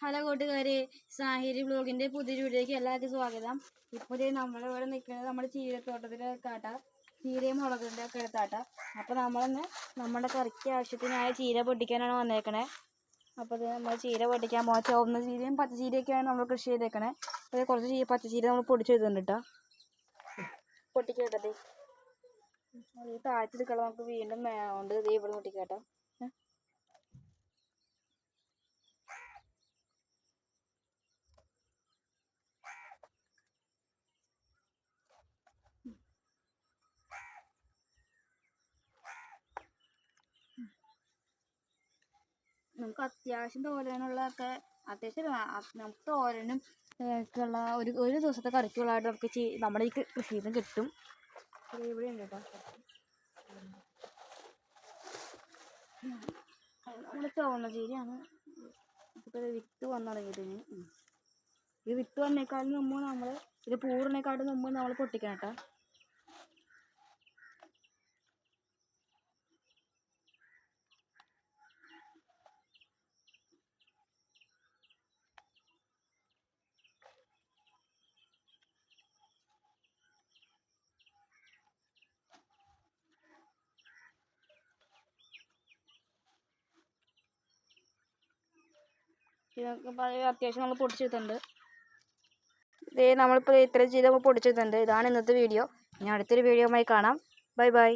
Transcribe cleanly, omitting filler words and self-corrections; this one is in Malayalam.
ഹലോ കൂട്ടുകാരെ, സാഹിരി ബ്ലോഗിൻ്റെ പുതിയ വീഡിയോയ്ക്ക് എല്ലാവർക്കും സ്വാഗതം. ഇപ്പോൾ നമ്മളിവിടെ നിൽക്കുന്നത് നമ്മുടെ ചീരത്തോട്ടത്തിലെ കാട്ട ചീരയും മുളകിൻ്റെ ഒക്കെ എടുത്താട്ട. അപ്പോൾ നമ്മളിന്ന് നമ്മുടെ കറിക്ക് ആവശ്യത്തിനായ ചീര പൊട്ടിക്കാനാണ് വന്നേക്കണേ. അപ്പോൾ ഇത് നമ്മൾ ചീര പൊട്ടിക്കാൻ പോകാം. ചുവന്ന ചീരയും പച്ചച്ചീരയൊക്കെയാണ് നമ്മൾ കൃഷി ചെയ്തേക്കണേ. അപ്പോൾ കുറച്ച് പച്ചച്ചീര നമ്മൾ പൊടിച്ചെടുത്തുണ്ട് കേട്ടോ. പൊട്ടിക്കേട്ടത് ഈ താഴ്ത്തിരിക്കള നമുക്ക് വീണ്ടും ഉണ്ട്. ഇത് ഇവിടെ പൊട്ടിക്കാട്ടോ. നമുക്ക് അത്യാവശ്യം തോരനുള്ളതൊക്കെ അത്യാവശ്യം നമുക്ക് തോരനും ഒക്കെയുള്ള ഒരു ദിവസത്തെ കറിക്കുള്ളതായിട്ട് നമുക്ക് നമ്മുടെ ഈ കൃഷിയിൽ നിന്ന് കിട്ടും. ഇവിടെ ഉണ്ട് കേട്ടോ. നമ്മുടെ ചുവന്ന ചീരയാണ്. ഇപ്പോൾ വിത്ത് വന്നു തുടങ്ങിയതിന് ഈ വിത്ത് വന്നേക്കാളും മുമ്പ് നമ്മൾ ഇത് പൂറിനേക്കാളും മുമ്പ് നമ്മൾ പൊട്ടിക്കണം കേട്ടോ. ഇതൊക്കെ അത്യാവശ്യം നമ്മൾ പൊടിച്ചെടുത്തിട്ടുണ്ട്. നമ്മളിപ്പോൾ ഇത്രയും ചെയ്ത് നമ്മൾ പൊടിച്ചെടുത്തിട്ടുണ്ട്. ഇതാണ് ഇന്നത്തെ വീഡിയോ. ഇനി അടുത്തൊരു വീഡിയോയുമായി കാണാം. Bye bye.